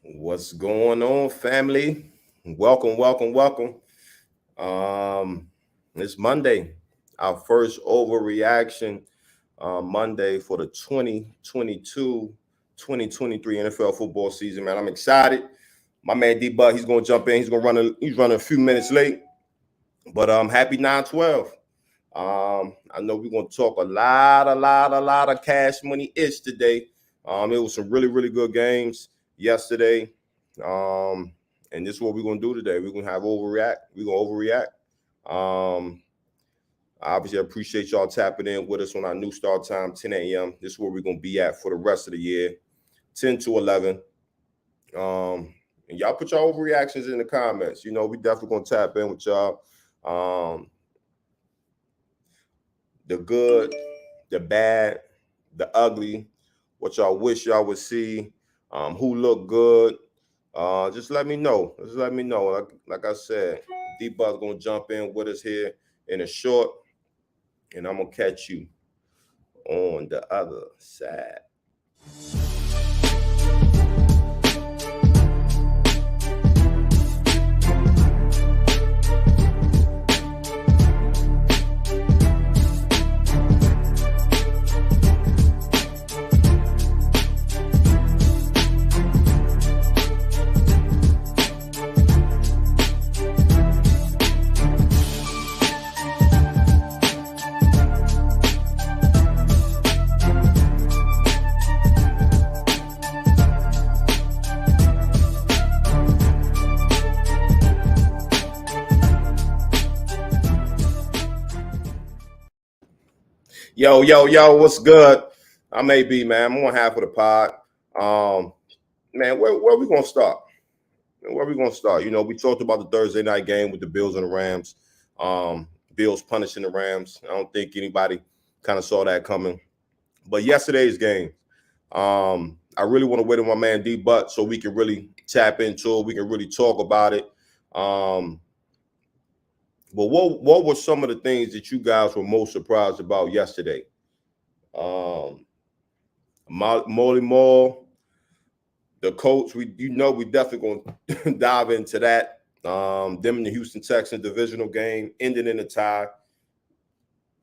What's going on, family? Welcome. It's Monday, our first overreaction Monday for the 2022-2023 NFL football season. Man, I'm excited. My man D Bud, he's gonna jump in. He's running a few minutes late, but happy 9/12. I know we're gonna talk a lot of cash money ish today. It was some really good games yesterday. Um, and this is what we're gonna do today. We're gonna have overreact. We're gonna overreact. Um, Obviously, I appreciate y'all tapping in with us on our new start time, 10 a.m. This is where we're gonna be at for the rest of the year, 10 to 11. And y'all put your overreactions in the comments. We definitely gonna tap in with y'all. Um, the good, the bad, the ugly, what y'all wish y'all would see, who look good. Just let me know. Just let me know. Like I said, D-Buzz gonna jump in with us here in a short, and I'm gonna catch you on the other side. Yo, what's good? I may be, man. I'm on half of the pod. Um, Man, where we gonna start? Where we gonna start? We talked about the Thursday night game with the Bills and the Rams. Um, Bills punishing the Rams. I don't think anybody kind of saw that coming. But yesterday's game, I really want to wait on my man D Butt so we can really tap into it. We can really talk about it. Um, but what were some of the things that you guys were most surprised about yesterday? Um, Molly Mall, the Colts. We definitely gonna dive into that. Them in the Houston Texans divisional game ending in a tie.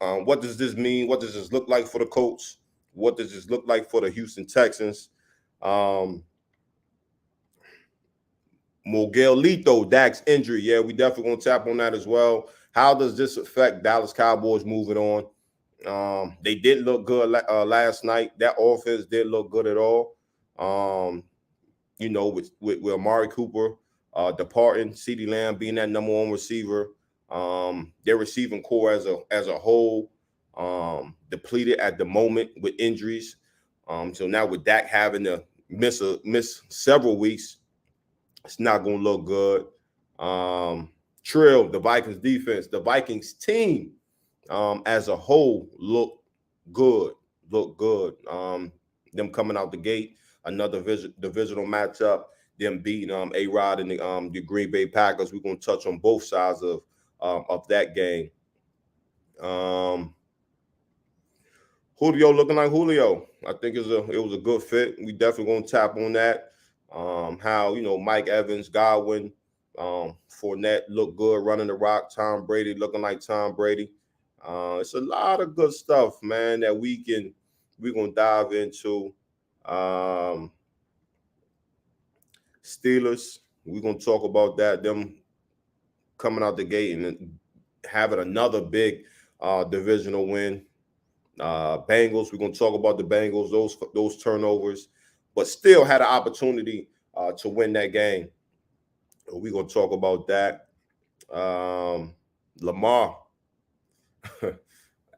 What does this mean? What does this look like for the Colts? What does this look like for the Houston Texans? Um, Miguelito, Dak's injury. Yeah, we definitely gonna tap on that as well. How does this affect Dallas Cowboys moving on? They did look good last night. That offense did look good at all. Um, with Amari Cooper departing, CeeDee Lamb being that number one receiver. Their receiving core as a whole depleted at the moment with injuries. So now with Dak having to miss several weeks, it's not going to look good. Trill, the Vikings defense, the Vikings team as a whole look good. Them coming out the gate, another divisional matchup, them beating A-Rod and the Green Bay Packers. We're going to touch on both sides of that game. Julio looking like Julio. I think it was a good fit. We definitely going to tap on that. How Mike Evans, Godwin, Fournette look good running the rock. Tom Brady looking like Tom Brady. It's a lot of good stuff, man, that we're gonna dive into. Steelers, we're gonna talk about that. Them coming out the gate and having another big divisional win. Bengals, we're gonna talk about the Bengals, those turnovers, but still had an opportunity to win that game. We're gonna talk about that. Lamar,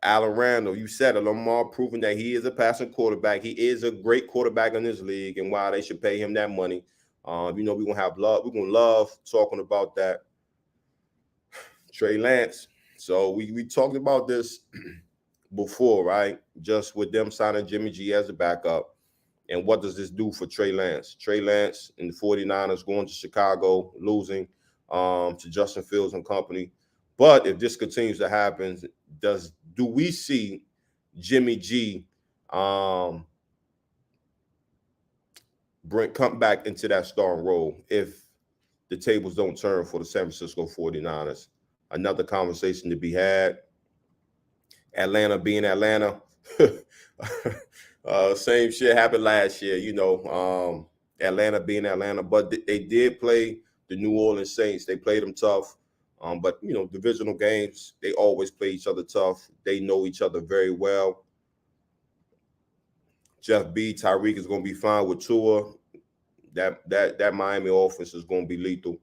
Allen Randall, you said it. Lamar proving that he is a passing quarterback. He is a great quarterback in this league, and why they should pay him that money. We're gonna have love. We're gonna love talking about that. Trey Lance. So we talked about this before, right? Just with them signing Jimmy G as a backup. And what does this do for Trey Lance? Trey Lance and the 49ers going to Chicago, losing to Justin Fields and company. But if this continues to happen, do we see Jimmy G come back into that starting role if the tables don't turn for the San Francisco 49ers. Another conversation to be had. Atlanta being Atlanta. Same shit happened last year, Atlanta being Atlanta, but they did play the New Orleans Saints. They played them tough. But divisional games, they always play each other tough. They know each other very well. Jeff B, Tyreek is going to be fine with Tua. That Miami offense is going to be lethal.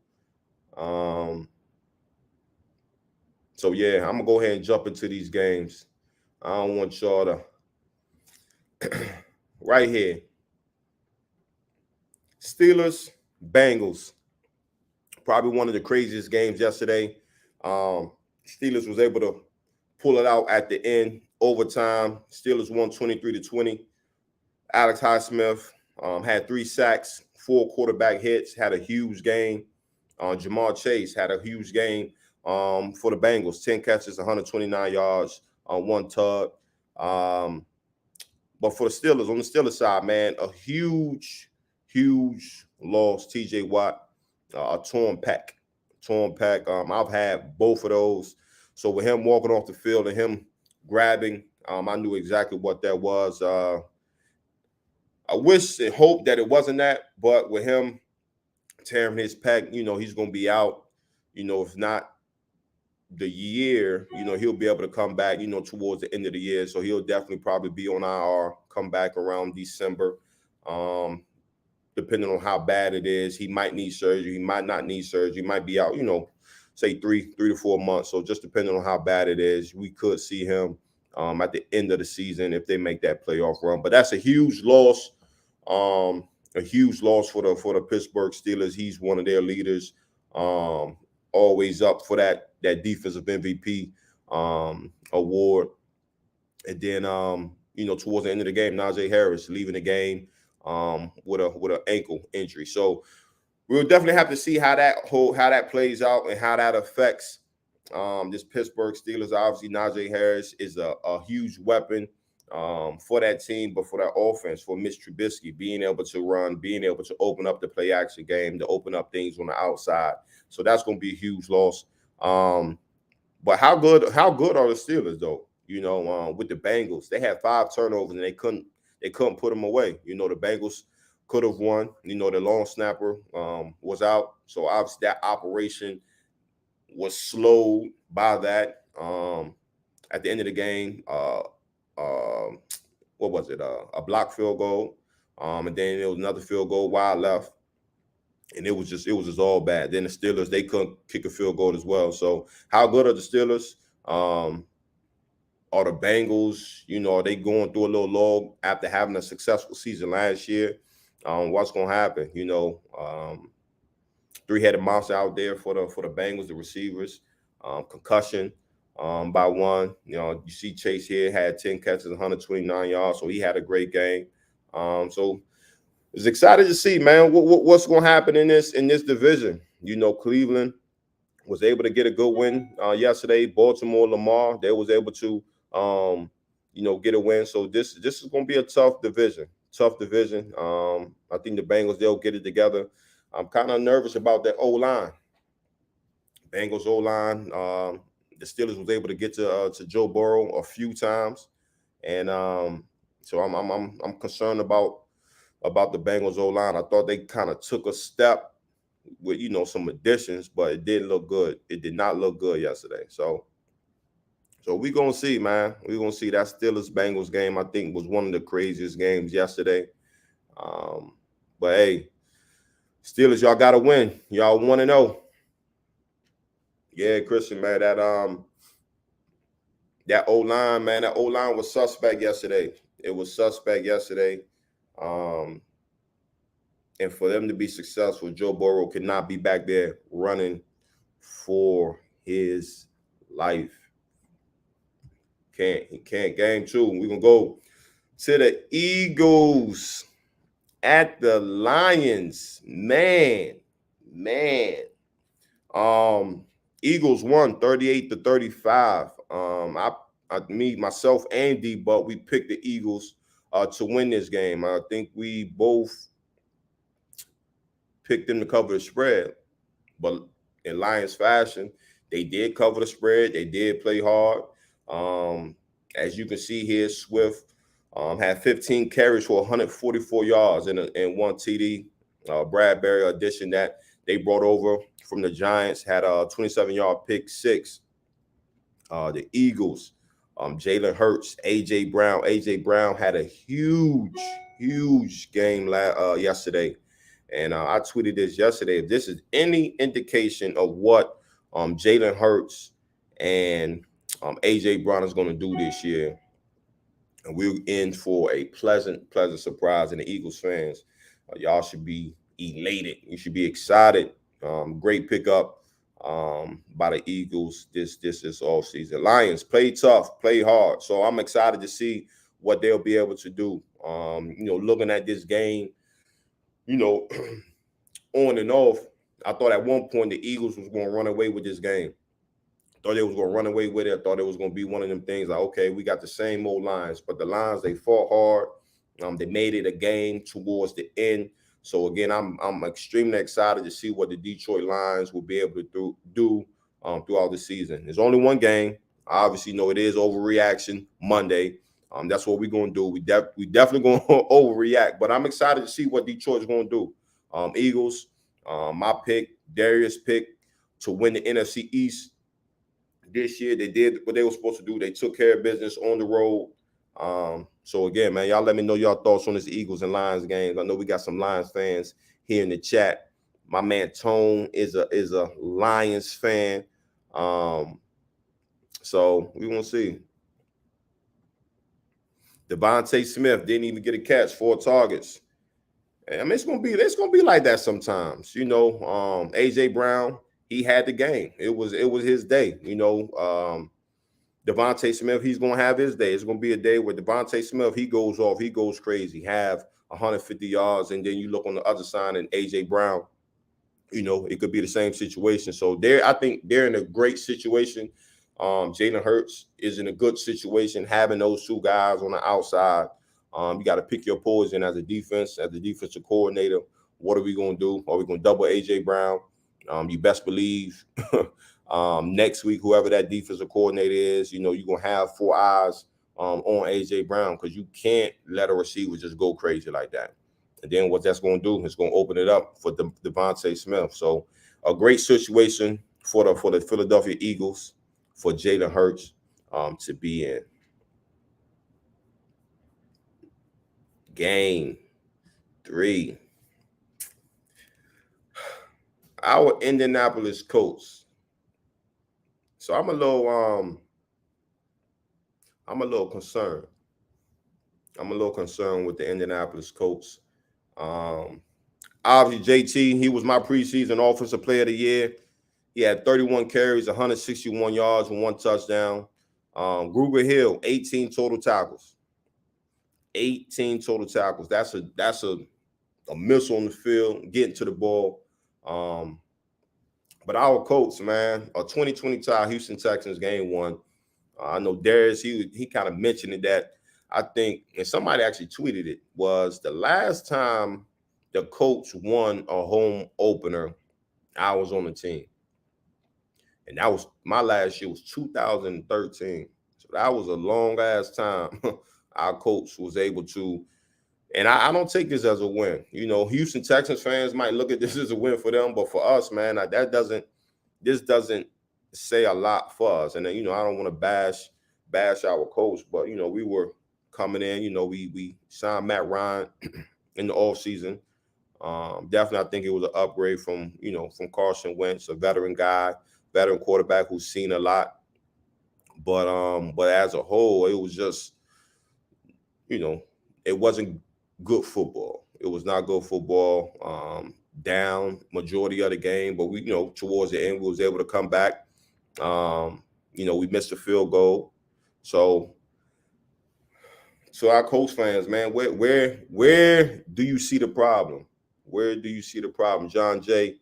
So yeah, I'm gonna go ahead and jump into these games. I don't want y'all to right here. Steelers, Bengals. Probably one of the craziest games yesterday. Steelers was able to pull it out at the end, overtime. Steelers won 23-20. Alex Highsmith had 3 sacks, 4 quarterback hits, had a huge game. Jamar Chase had a huge game for the Bengals, 10 catches, 129 yards on 1 tug. But for the Steelers, on the Steelers side, man, a huge loss. TJ Watt, a torn pec. I've had both of those. So with him walking off the field and him grabbing, I knew exactly what that was. I wish and hope that it wasn't that, but with him tearing his pec, he's going to be out, if not the year, he'll be able to come back, towards the end of the year. So he'll definitely probably be on IR, come back around December. Depending on how bad it is, he might need surgery. He might not need surgery. He might be out, say 3 to 4 months. So just depending on how bad it is, we could see him at the end of the season if they make that playoff run. But that's a huge loss. For the Pittsburgh Steelers. He's one of their leaders. Always up for that defensive MVP award. And then towards the end of the game, Najee Harris leaving the game with an ankle injury. So we'll definitely have to see how that plays out and how that affects this Pittsburgh Steelers. Obviously, Najee Harris is a huge weapon for that team, but for that offense, for Mitch Trubisky, being able to run, being able to open up the play action game, to open up things on the outside. So that's going to be a huge loss. But how good are the Steelers though? With the Bengals, they had 5 turnovers and they couldn't put them away. The Bengals could have won. The long snapper was out, so obviously that operation was slowed by that. At the end of the game, what was it? A blocked field goal, and then there was another field goal wide left, and it was just all bad. Then the Steelers, they couldn't kick a field goal as well. So how good are the Steelers? Are the Bengals? Are they going through a little lull after having a successful season last year? What's going to happen? 3-headed monster out there for the Bengals, the receivers. Concussion by one. You see Chase here had 10 catches, 129 yards, so he had a great game. So it's excited to see, man, what's going to happen in this division. Cleveland was able to get a good win yesterday. Baltimore, Lamar, they was able to get a win. So this is going to be a tough division. I think the Bengals, they'll get it together. I'm kind of nervous about that O-line. Bengals O-line. The Steelers was able to get to Joe Burrow a few times, and so I'm concerned about the Bengals O-line. I thought they kind of took a step with some additions, but it didn't look good. It did not look good yesterday. So we're gonna see, man. We're gonna see. That Steelers Bengals game, I think, was one of the craziest games yesterday. But hey, Steelers, y'all gotta win. Y'all 1-0. Yeah, Christian, man, that O-line, man, that O-line was suspect yesterday. It was suspect yesterday. And for them to be successful, Joe Burrow could not be back there running for his life. He can't. Game 2. We're gonna go to the Eagles at the Lions. Man. Eagles won 38-35. Myself and D-Buck, we picked the Eagles to win this game. I think we both picked them to cover the spread. But in Lions fashion, they did cover the spread. They did play hard. As you can see here, Swift had 15 carries for 144 yards and one TD. Bradbury addition that they brought over from the Giants had a 27-yard pick six. The Eagles, Jalen Hurts, A.J. Brown. A.J. Brown had a huge game yesterday. And I tweeted this yesterday. If this is any indication of what Jalen Hurts and A.J. Brown is going to do this year, and we're in for a pleasant surprise. And the Eagles fans, y'all should be elated. You should be excited. Great pickup by the Eagles this offseason. Lions play tough, play hard. So I'm excited to see what they'll be able to do. Looking at this game, on and off, I thought at one point the Eagles was going to run away with this game. Thought they was going to run away with it. I thought it was going to be one of them things like, okay, we got the same old Lions. But the Lions, they fought hard. They made it a game towards the end. So, again, I'm extremely excited to see what the Detroit Lions will be able to do throughout the season. There's only one game. I obviously know it is Overreaction Monday. That's what we're going to do. We definitely going to overreact. But I'm excited to see what Detroit's going to do. Eagles, my pick, Darius' pick to win the NFC East this year. They did what they were supposed to do. They took care of business on the road. So again, man, y'all let me know y'all thoughts on this Eagles and Lions games. I know we got some Lions fans here in the chat. My man Tone is a Lions fan. So we won't see. Devontae Smith didn't even get a catch, 4 targets. I mean, it's gonna be like that sometimes. AJ Brown, he had the game. It was his day. Devontae Smith, he's gonna have his day. It's gonna be a day where Devontae Smith, he goes off, he goes crazy, have 150 yards, and then you look on the other side and AJ Brown, it could be the same situation. So I think they're in a great situation. Jalen Hurts is in a good situation having those two guys on the outside. You got to pick your poison as a defensive coordinator. What are we going to do? Are we going to double A.J. Brown? You best believe next week, whoever that defensive coordinator is, you're going to have 4 eyes on A.J. Brown because you can't let a receiver just go crazy like that. And then what that's going to do is going to open it up for Devontae Smith. So a great situation for the Philadelphia Eagles, for Jalen Hurts to be in. Game 3. Our Indianapolis Colts. So I'm a little concerned. I'm a little concerned with the Indianapolis Colts. Obviously, JT, he was my preseason offensive player of the year. He had 31 carries, 161 yards, and 1 touchdown. Gruber Hill, 18 total tackles. 18 total tackles. That's a missile on the field, getting to the ball. But our Colts, man, a 2020 tie, Houston Texans game 1. I know Darius, he kind of mentioned it that I think, and somebody actually tweeted it, was the last time the Colts won a home opener, I was on the team. And that was my last year was 2013. So that was a long ass time. Our coach was able to, and I don't take this as a win. Houston Texans fans might look at this as a win for them, but for us, man, this doesn't say a lot for us. And then, I don't want to bash our coach, but we were coming in. We signed Matt Ryan in the offseason. Definitely, I think it was an upgrade from Carson Wentz, a veteran quarterback who's seen a lot. But as a whole, it was just, it wasn't good football. It was not good football. Down majority of the game, but we, towards the end, we was able to come back. We missed a field goal. So our Colts fans, man, where do you see the problem? Where do you see the problem? John J.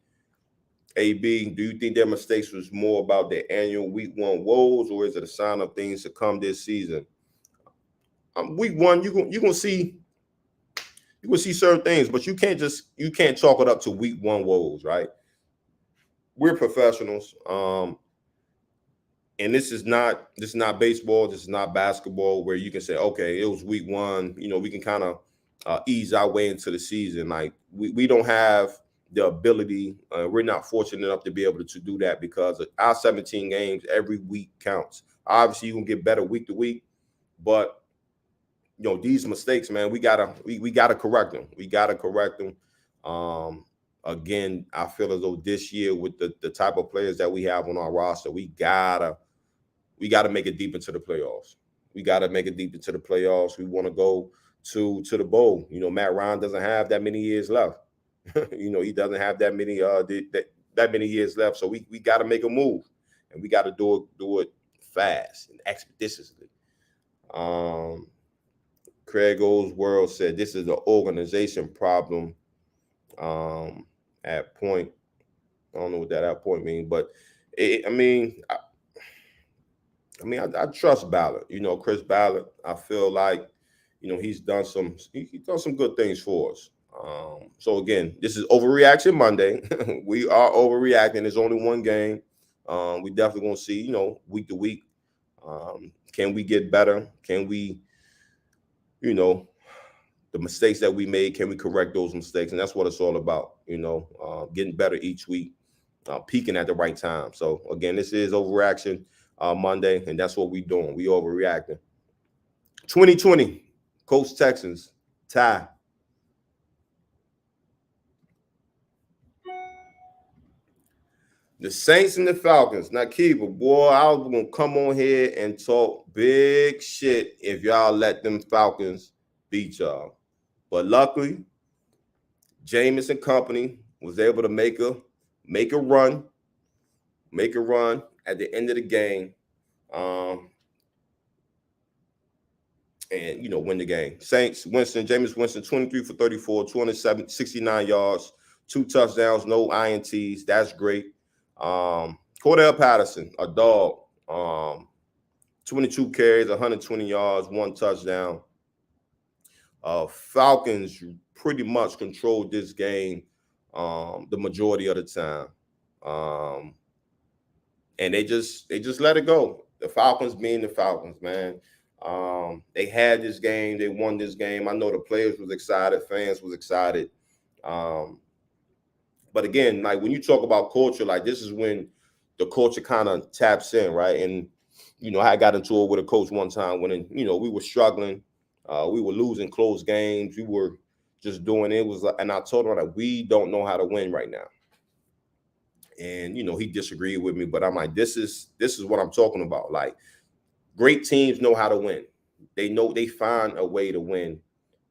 AB, do you think their mistakes was more about their annual week 1 woes, or is it a sign of things to come this season? Week 1, you're gonna see you will see certain things, but you can't chalk it up to week one woes, right? We're professionals. And this is not baseball, this is not basketball where you can say, okay, it was week one, we can kind of ease our way into the season. Like we don't have the ability, we're not fortunate enough to be able to do that because our 17 games, every week counts. Obviously, you can get better week to week, but these mistakes, man, we gotta correct them. We gotta correct them. Again, I feel as though this year with the type of players that we have on our roster, we gotta make it deep into the playoffs. We gotta make it deep into the playoffs. We want to go to the bowl. Matt Ryan doesn't have that many years left. He doesn't have that many that many years left. So we got to make a move, and we got to do it fast and expeditiously. Craig World said this is an organization problem. At point, I don't know what that at point means, but I trust Ballard. Chris Ballard. I feel like he's done some good things for us. So again, this is Overreaction Monday. We are overreacting. There's only one game. We definitely gonna see, week to week. Can we get better? Can we, the mistakes that we made, can we correct those mistakes? And that's what it's all about, getting better each week, peaking at the right time. So again, this is Overreaction Monday, and that's what we're doing. We overreacting. 2020, Colts Texans tie. The Saints and the Falcons. Now, Keeper, boy, I was going to come on here and talk big shit if y'all let them Falcons beat y'all. But luckily, Jameis and company was able to make a run at the end of the game, and win the game. Jameis Winston, 23 for 34, 269 yards, 2 touchdowns, no INTs. That's great. Cordell Patterson, a dog, 22 carries, 120 yards, 1 touchdown. Falcons pretty much controlled this game the majority of the time. And they just let it go. The Falcons being the Falcons, man. They had this game, they won this game. I know the players was excited, fans was excited. But again, like when you talk about culture, like this is when the culture kind of taps in, right? And I got into it with a coach one time when we were struggling, we were losing close games, we were just doing it. And I told him that we don't know how to win right now. And he disagreed with me, but I'm like, this is what I'm talking about. Like, great teams know how to win. They find a way to win,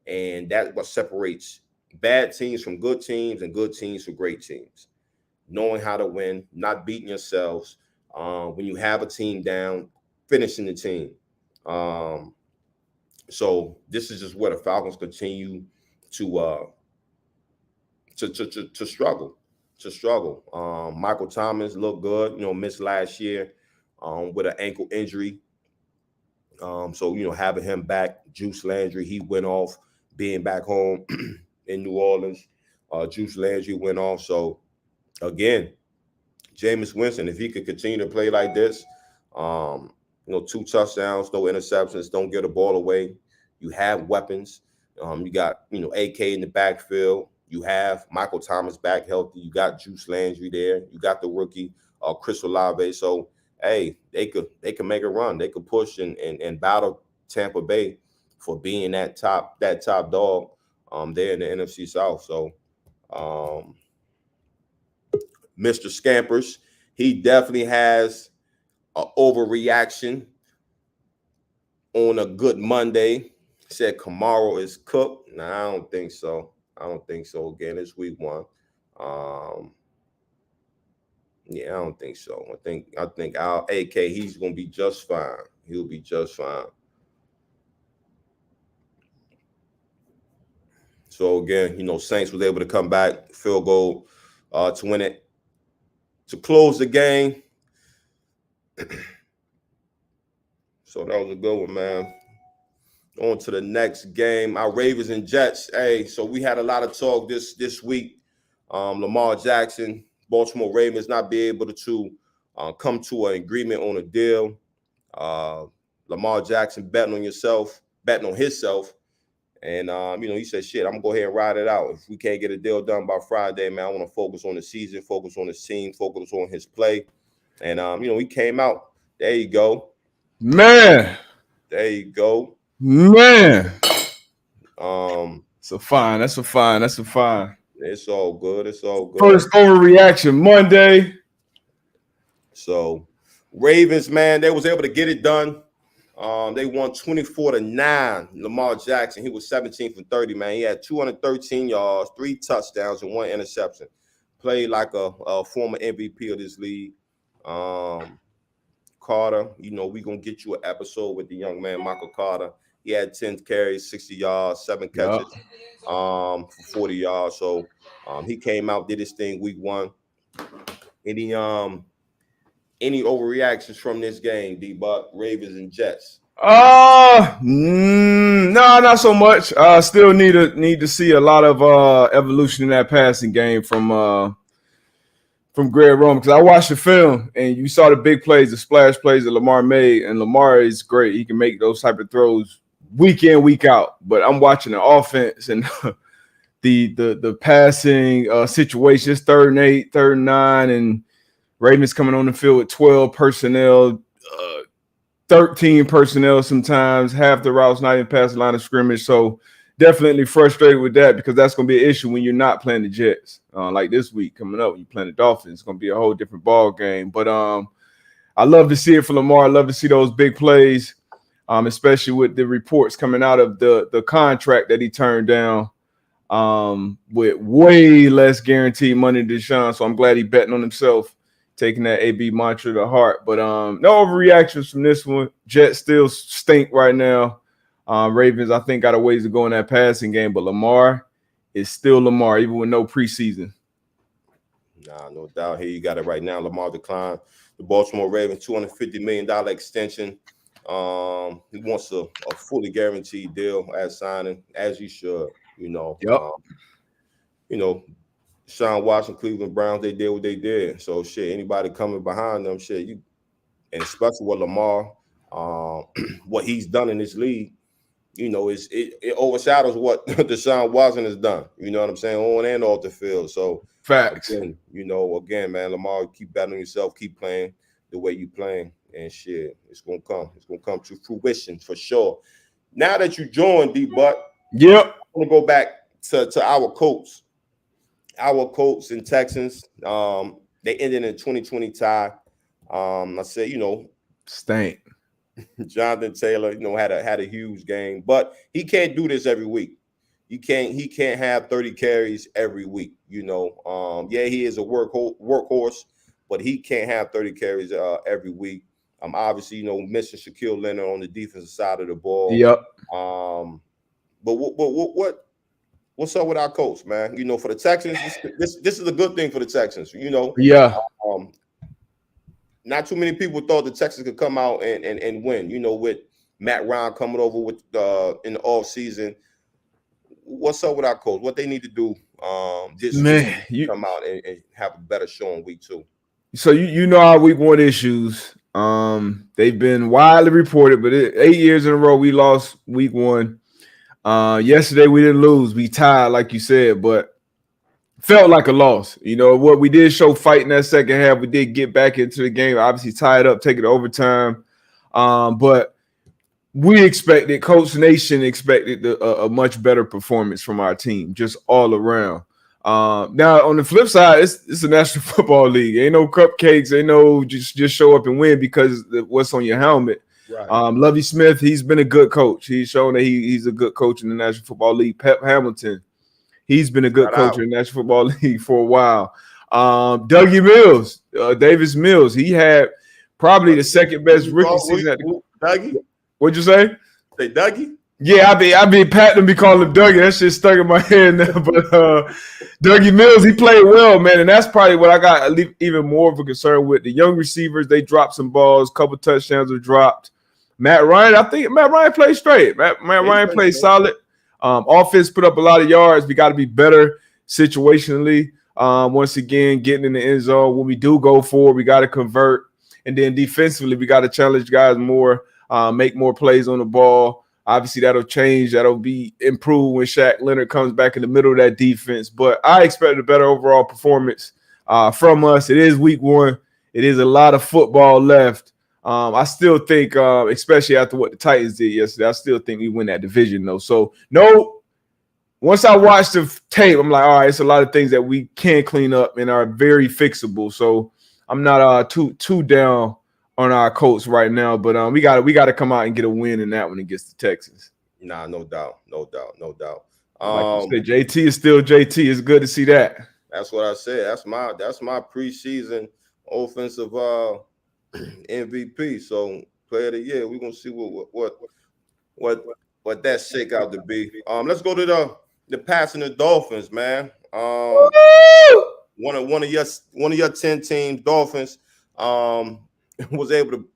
and that's what separates bad teams from good teams and good teams from great teams. Knowing how to win, not beating yourselves when you have a team down, finishing the team. So this is just where the Falcons continue to struggle. Michael Thomas looked good, missed last year with an ankle injury. So having him back, Juice Landry, he went off being back home in New Orleans. Juice Landry went off. So again, Jameis Winston, if he could continue to play like this, 2 touchdowns, no interceptions, don't get the ball away. You have weapons. You got, AK in the backfield. You have Michael Thomas back healthy. You got Juice Landry there. You got the rookie, Chris Olave. So, hey, they could make a run. They could push and battle Tampa Bay for being that top dog there in the NFC South. So, Mr. Scampers, he definitely has an overreaction on a good Monday. Said Kamara is cooked. Nah, I don't think so. Again, it's week one. Yeah, I don't think so. I think our AK, he's gonna be just fine. He'll be just fine. So again, Saints was able to come back, field goal to win it, to close the game. So that was a good one, man. On to the next game, our Ravens and Jets. Hey, so we had a lot of talk this week. Lamar Jackson, Baltimore Ravens not be able to come to an agreement on a deal. Lamar Jackson betting on himself, and he said, "Shit, I'm gonna go ahead and ride it out. If we can't get a deal done by Friday, man, I want to focus on the season, focus on his team, focus on his play." And he came out. There you go, man. There you go. Man, so fine. That's a fine. It's all good. First overreaction Monday. So, Ravens, man, they was able to get it done. They won 24-9. Lamar Jackson, he was 17 for 30, man. He had 213 yards, 3 touchdowns, and 1 interception. Played like a former MVP of this league. Carter, we gonna get you an episode with the young man Michael Carter. He had 10 carries, 60 yards, 7 catches, for 40 yards. So he came out, did his thing week 1. Any overreactions from this game, D-Buck, Ravens and Jets? No, not so much. Still need to see a lot of evolution in that passing game from Greg Roman, because I watched the film and you saw the big plays, the splash plays that Lamar made, and Lamar is great. He can make those type of throws week in, week out. But I'm watching the offense and the passing situations, 3rd and 8, 3rd and 9, and Ravens coming on the field with 12 personnel, 13 personnel sometimes, half the routes not even past the line of scrimmage. So definitely frustrated with that, because that's going to be an issue when you're not playing the Jets. Like this week coming up, when you're playing the Dolphins, it's going to be a whole different ball game. But I love to see it for Lamar. I love to see those big plays, especially with the reports coming out of the contract that he turned down with way less guaranteed money to Deshaun. So I'm glad he betting on himself, taking that AB mantra to heart. But no overreactions from this one. Jets still stink right now. Ravens, I think, got a ways to go in that passing game, but Lamar is still Lamar, even with no preseason. Nah, no doubt. Here you got it right now. Lamar declined the Baltimore Ravens $250 million extension. He wants a fully guaranteed deal as signing, as he should. Yep. Sean Watson, Cleveland Browns, they did what they did. So shit, anybody coming behind them, and especially with Lamar, what he's done in this league, it overshadows what Deshaun Watson has done. You know what I'm saying? On and off the field. So facts. Again, man, Lamar, keep battling yourself, keep playing the way you playing, and shit, it's gonna come. It's gonna come to fruition for sure. Now that you joined, D-Buck, yep, I'm gonna go back to our Colts. Our Colts and Texans. They ended in a 2020 tie. I said, stink. Jonathan Taylor, had a huge game, but he can't do this every week. He can't have 30 carries every week. He is a workhorse, but he can't have 30 carries every week. Obviously, missing Shaquille Leonard on the defensive side of the ball. Yep. But what's up with our Colts, man? For the Texans, this is a good thing for the Texans. Yeah. Not too many people thought the Texans could come out and win. With Matt Ryan coming over with in the offseason. What's up with our Colts? What they need to do just come out and have a better showing week 2. So our week 1 issues. They've been widely reported, but 8 years in a row we lost week 1. Yesterday we didn't lose. We tied, like you said, but felt like a loss. What we did show fight in that second half. We did get back into the game, obviously tie it up, take it to overtime. But we expected, Coach Nation expected a much better performance from our team, just all around. Now, on the flip side, it's a National Football League. Ain't no cupcakes. Ain't no just show up and win because what's on your helmet. Right. Lovie Smith, he's been a good coach. He's shown that he's a good coach in the National Football League. Pep Hamilton, he's been a good coach in the National Football League for a while. Dougie Mills, Davis Mills, he had probably the second best rookie season. Dougie? What'd you say? Say Dougie? Yeah, I be patting him, be calling him Dougie. That shit stuck in my head now. But Dougie Mills, he played well, man. And that's probably what I got even more of a concern with. The young receivers, they dropped some balls, couple touchdowns were dropped. Matt Ryan, I think Matt Ryan played straight. Matt Ryan played solid. Offense put up a lot of yards. We got to be better situationally. Once again, getting in the end zone. When we do go forward, we got to convert. And then defensively, we got to challenge guys more, make more plays on the ball. Obviously, that'll change. That'll be improved when Shaq Leonard comes back in the middle of that defense. But I expect a better overall performance from us. It is week 1. It is a lot of football left. I still think, especially after what the Titans did yesterday, I still think we win that division, though. So, no, once I watched the tape, I'm like, all right, it's a lot of things that we can clean up and are very fixable. So, I'm not too down on our Colts right now, but we got to come out and get a win in that one against the Texans. Nah, no doubt. Like you said, JT is still JT. It's good to see that. That's what I said. That's my preseason offensive MVP. So player of the year. We're gonna see what that shake out to be. Let's go to the passing the Dolphins, man. One of your 10 teams, Dolphins, was able to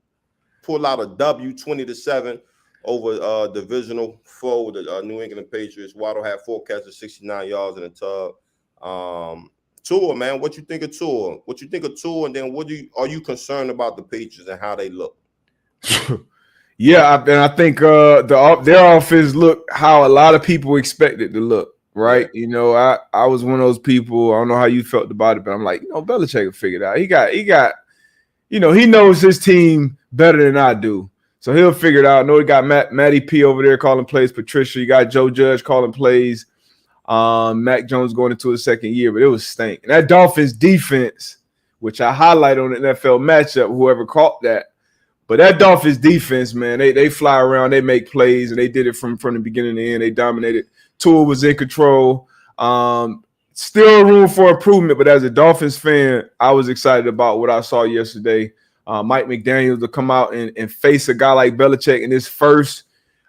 pull out a W 20-7 over divisional foe, the New England Patriots. Waddle had 4 catches, 69 yards in a tug. Tua, man, what you think of Tua? And then are you concerned about the Patriots and how they look? Yeah, I think their offense looked how a lot of people expected to look. Right, yeah. I was one of those people. I don't know how you felt about it, but I'm like, Belichick will figure it out. He got, he knows his team better than I do, so he'll figure it out. I know he got Matty P over there calling plays. Patricia, you got Joe Judge calling plays. Mac Jones going into his second year, but it was stink. And that Dolphins defense, which I highlight on the NFL matchup, whoever caught that. But that Dolphins defense, man, they fly around, they make plays, and they did it from the beginning to the end. They dominated. Tua was in control. Still room for improvement, but as a Dolphins fan, I was excited about what I saw yesterday. Mike McDaniel to come out and face a guy like Belichick in his first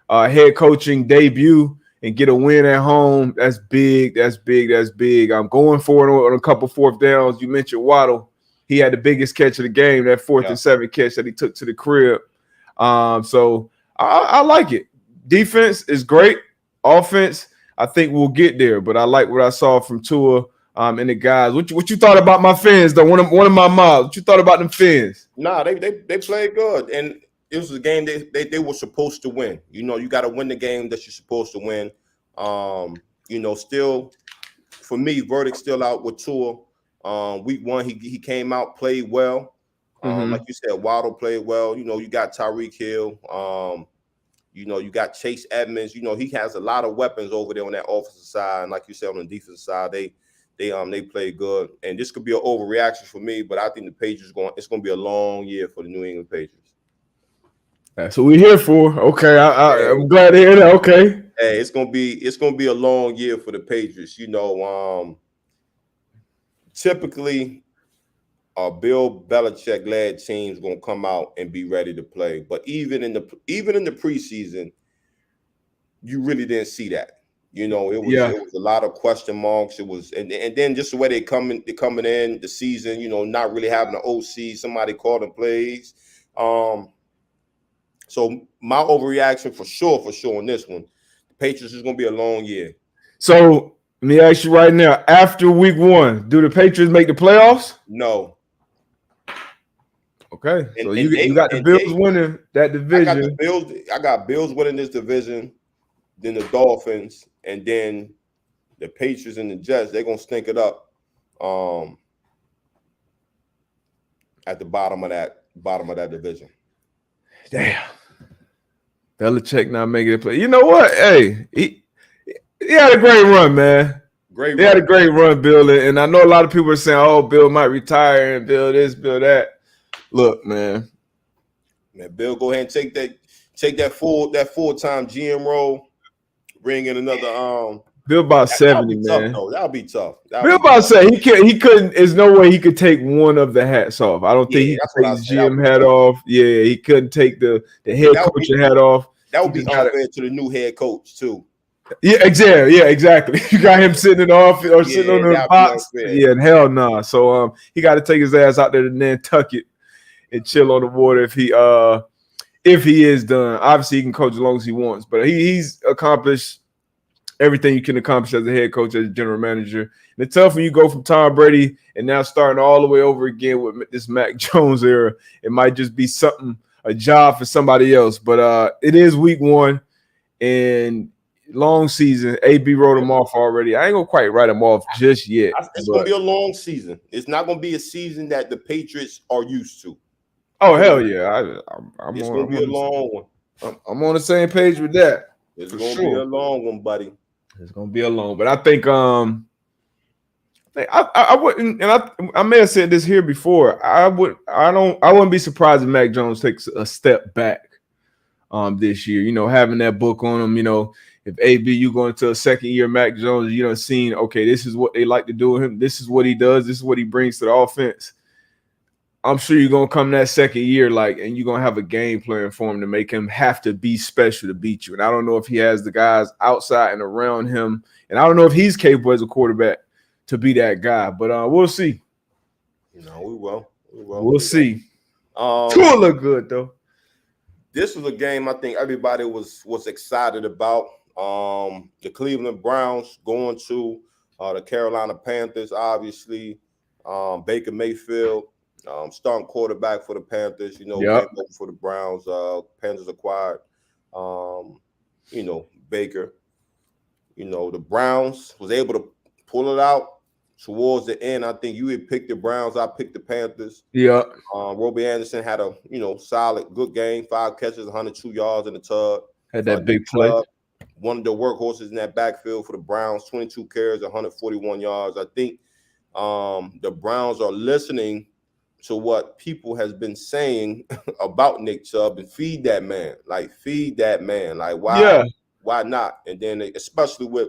head coaching debut and get a win at home. That's big. I'm going for it on a couple fourth downs. You mentioned Waddle. He had the biggest catch of the game, that 4th and 7 catch that he took to the crib. So I like it. Defense is great. Offense, I think we'll get there, but I like what I saw from Tua and the guys. What you thought about my fans, though? One of my mobs. What you thought about them fans? Nah, they played good, and it was a game they were supposed to win. You got to win the game that you're supposed to win. Still, for me, verdict still out with Tua. Week 1, he came out, played well. Like you said, Waddle played well. You got Tyreek Hill. You got Chase Edmonds. He has a lot of weapons over there on that offensive side. And like you said, on the defensive side, they play good. And this could be an overreaction for me, but I think the Patriots it's going to be a long year for the New England Patriots. That's what we're here for. Okay, I'm glad to hear that. Okay. Hey, it's gonna be a long year for the Patriots. Typically, Bill Belichick led teams gonna come out and be ready to play. But even in the preseason, you really didn't see that. It was a lot of question marks. It was and then just the way they're coming in the season. Not really having an OC, somebody calling plays. So my overreaction for sure on this one, the Patriots is going to be a long year. So let me ask you right now, after week 1, do the Patriots make the playoffs? No. Okay. So you got the Bills winning that division. I got Bills winning this division, then the Dolphins, and then the Patriots and the Jets. They're going to stink it up at the bottom of that division. Damn. Belichick not making it play. You know what? Hey, he had a great run, man. He had a great run, Bill. And I know a lot of people are saying, oh, Bill might retire and Bill this, Bill that. Look, man. Bill, go ahead and take that full-time GM role. Bring in another Bill about 70, man. That'll be tough. Bill about to say he couldn't. There's no way he could take one of the hats off. I don't think he could take his GM hat off. Yeah, he couldn't take the head coach hat off. That would be unfair to the new head coach too. Yeah, exactly. You got him sitting in the office or sitting on the box. Yeah, hell no. Nah. So he got to take his ass out there to Nantucket and chill on the water if he is done. Obviously, he can coach as long as he wants, but he's accomplished everything you can accomplish as a head coach, as a general manager. And it's tough when you go from Tom Brady and now starting all the way over again with this Mac Jones era. It might just be a job for somebody else. But it is week 1 and long season. AB wrote him off already. I ain't gonna quite write him off just yet. It's gonna be a long season. It's not gonna be a season that the Patriots are used to. Oh hell yeah! It's gonna be a long one. I'm on the same page with that. It's gonna be a long one, buddy. It's gonna be a long, but I think I wouldn't, and I may have said this here before. I wouldn't be surprised if Mac Jones takes a step back this year. You know, having that book on him. You know, if AB you going to a second year Mac Jones, you know, seen okay, this is what they like to do with him. This is what he does. This is what he brings to the offense. I'm sure you're gonna come that second year, and you're gonna have a game plan for him to make him have to be special to beat you. And I don't know if he has the guys outside and around him, and I don't know if he's capable as a quarterback to be that guy. But we'll see. No, we will. We'll see. Tua look good though. This was a game I think everybody was excited about. The Cleveland Browns going to the Carolina Panthers, obviously. Baker Mayfield. Starting quarterback for the Panthers, you know, for the Browns. Panthers acquired, Baker. You know, the Browns was able to pull it out towards the end. I think you had picked the Browns. I picked the Panthers. Yeah. Robbie Anderson had a, solid, good game. 5 catches, 102 yards in the tub. Had that big play. One of the workhorses in that backfield for the Browns, 22 carries, 141 yards. I think the Browns are listening to what people has been saying about Nick Chubb and feed that man. Like, why? Yeah. Why not? And then especially with,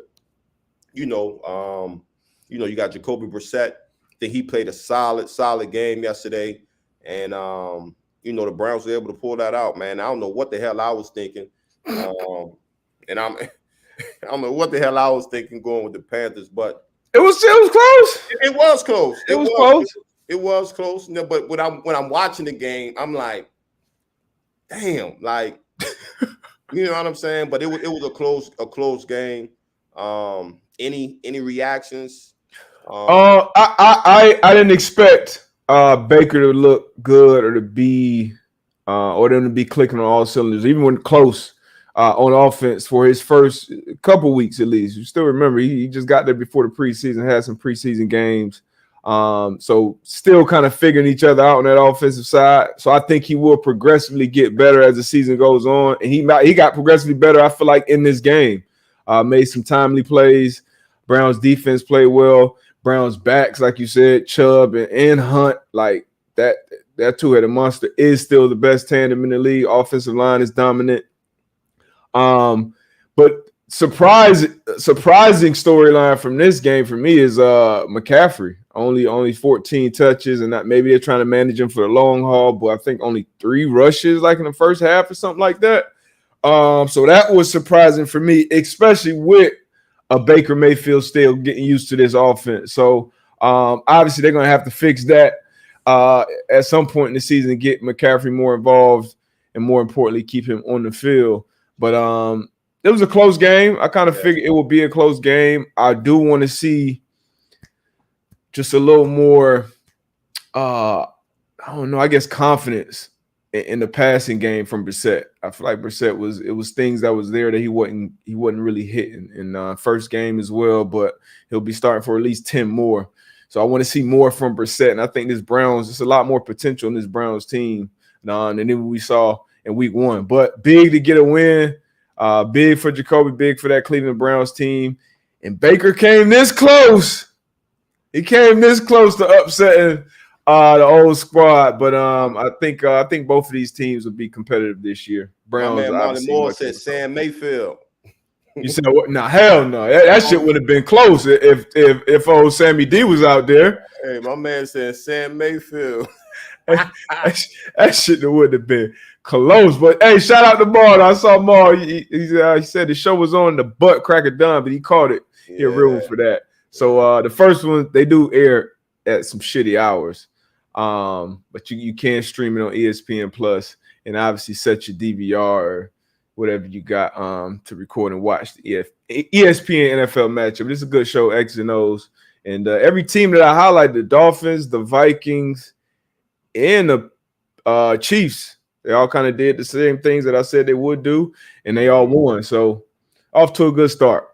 you got Jacoby Brissett. I think he played a solid game yesterday. And, the Browns were able to pull that out, man. I don't know what the hell I was thinking. And I don't know what the hell I was thinking going with the Panthers, but it was close. It was close. It was close. It was close, but when I'm watching the game, I'm like, damn, like, you know what I'm saying? But it was a close game. Any reactions? I didn't expect Baker to look good or to be or them to be clicking on all cylinders, even when close on offense for his first couple weeks at least. You still remember he just got there before the preseason, had some preseason games. So still kind of figuring each other out on that offensive side. So I think he will progressively get better as the season goes on. And he got progressively better, I feel like, in this game. Made some timely plays. Browns defense played well. Browns backs, like you said, Chubb and Hunt, like that two-headed monster is still the best tandem in the league. Offensive line is dominant. But surprising storyline from this game for me is McCaffrey. Only 14 touches, and that maybe they're trying to manage him for the long haul, but I think only 3 rushes like in the first half or something like that. So that was surprising for me, especially with a Baker Mayfield still getting used to this offense. So obviously they're going to have to fix that at some point in the season, get McCaffrey more involved, and more importantly, keep him on the field. But it was a close game. I kind of figured it would be a close game. I do want to see just a little more, I don't know, I guess confidence in the passing game from Brissett. I feel like Brissett was things that was there that he wasn't really hitting in first game as well, but he'll be starting for at least 10 more. So I want to see more from Brissett, and I think there's a lot more potential in this Browns team than even we saw in week 1. But big to get a win, big for Jacoby, big for that Cleveland Browns team. And Baker came this close. He came this close to upsetting the old squad, but I think both of these teams will be competitive this year. Browns. My man Monty Moore said Sam Mayfield. You said what? No, hell no. That shit would have been close if old Sammy D was out there. Hey, my man said Sam Mayfield. that shit would have been close. But hey, shout out to Maul. I saw Maul. He said the show was on the butt crack of dawn, but he called it. He a real one for that. So the first one, they do air at some shitty hours. But you can stream it on ESPN Plus and obviously set your DVR or whatever you got to record and watch the ESPN NFL matchup. This is a good show, X's and O's. And every team that I highlighted, the Dolphins, the Vikings, and the Chiefs, they all kind of did the same things that I said they would do, and they all won. So off to a good start.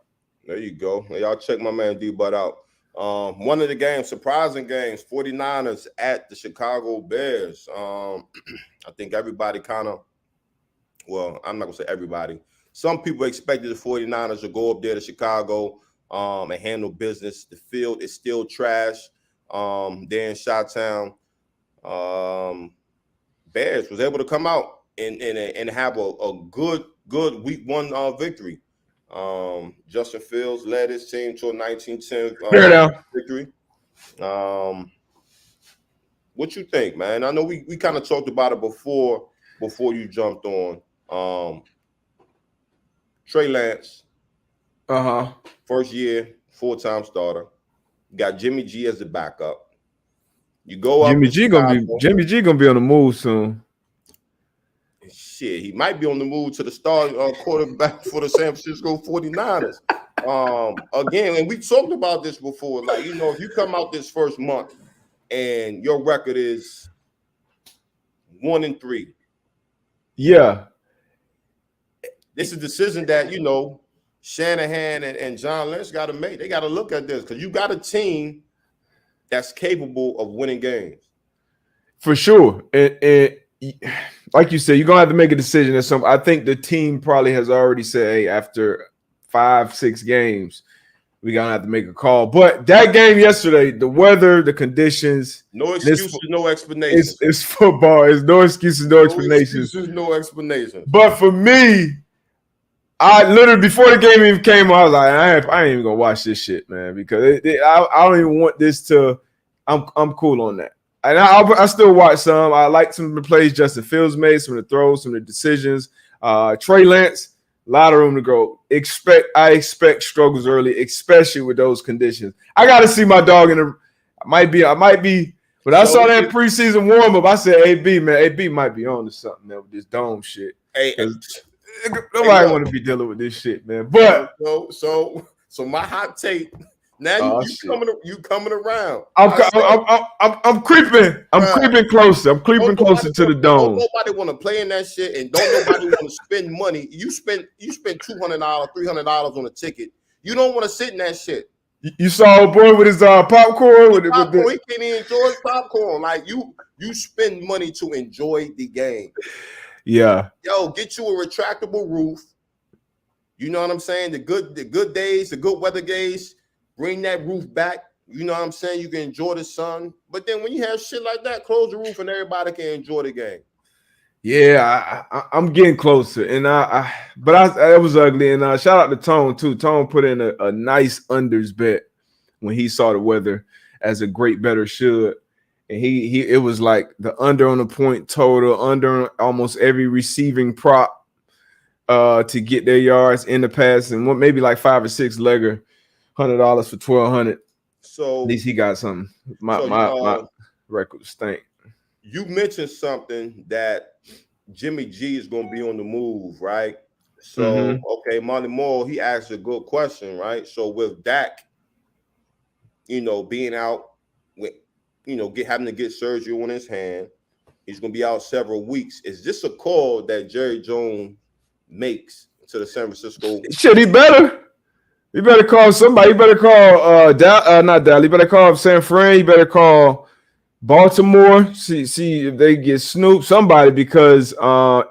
There you go. Y'all check my man D-Bud out. One of the games, surprising games, 49ers at the Chicago Bears. I think everybody kind of, well, I'm not going to say everybody. Some people expected the 49ers to go up there to Chicago and handle business. The field is still trash. There in Chi-Town. Bears was able to come out and have a good week one victory. Justin Fields led his team to a 19-10 victory. What you think, man? I know we kind of talked about it before you jumped on. Trey Lance, first year, full-time starter. You got Jimmy G as the backup. You go up. Jimmy G gonna be on the move soon. Shit, he might be on the move to the start quarterback for the San Francisco 49ers. Again, and we talked about this before. Like, you know, if you come out this first month and your record is 1-3. Yeah. This is a decision that, you know, Shanahan and John Lynch got to make. They got to look at this because you got a team that's capable of winning games. For sure. And like you said, you're going to have to make a decision. I think the team probably has already said, hey, after 5-6 games, we're going to have to make a call. But that game yesterday, the weather, the conditions. No excuses, no explanations. It's football. It's no excuses, no explanations. No explanations. But for me, I literally, before the game even came on, I was like, I ain't even going to watch this shit, man, because I don't even want this to – I'm cool on that. And I still watch some. I like some of the plays Justin Fields made, some of the throws, some of the decisions. Trey Lance, a lot of room to grow. I expect struggles early, especially with those conditions. I got to see my dog in the – I might be – but I saw that preseason warm-up. I said, AB, man, AB might be on to something, man, with this dome shit. Hey, nobody want to be dealing with this shit, man. But – So my hot take – now you coming around. I'm creeping. I'm creeping closer. I'm creeping closer to the dome. Don't nobody want to play in that shit, and don't nobody want to spend money. You spend $200, $300 on a ticket. You don't want to sit in that shit. You saw a boy with his popcorn. He can't even enjoy his popcorn. Like you spend money to enjoy the game. Yeah. Yo, get you a retractable roof. You know what I'm saying? The good days, the good weather days. Bring that roof back. You know what I'm saying? You can enjoy the sun. But then when you have shit like that, close the roof and everybody can enjoy the game. Yeah, I'm getting closer. And it was ugly. And shout out to Tone, too. Tone put in a nice unders bet when he saw the weather, as a great bettor should. And it was like the under on the point total, under almost every receiving prop to get their yards in the pass, and maybe like 5 or 6 legger. $100 for $1,200. So at least he got something. My record stink. You mentioned something that Jimmy G is going to be on the move, right? So okay, Monty Moore, he asked a good question, right? So with Dak, you know, being out with, you know, having to get surgery on his hand, he's going to be out several weeks. Is this a call that Jerry Jones makes to the San Francisco? Shit, he better. You better call somebody. You better call not Dallas. You better call San Fran. You better call Baltimore. See if they get Snoop, somebody, because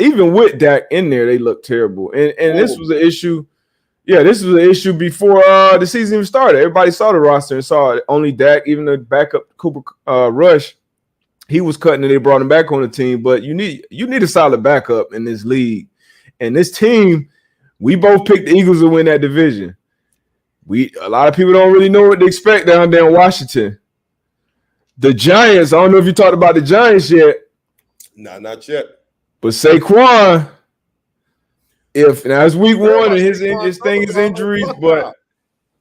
even with Dak in there, they look terrible. And this was an issue. Yeah, this was an issue before the season even started. Everybody saw the roster and saw it. Only Dak, even the backup Cooper Rush, he was cutting and they brought him back on the team. But you need a solid backup in this league. And this team, we both picked the Eagles to win that division. A lot of people don't really know what to expect down there in Washington. The Giants, I don't know if you talked about the Giants yet. No, not yet. But Saquon, now it's week one and his injuries, but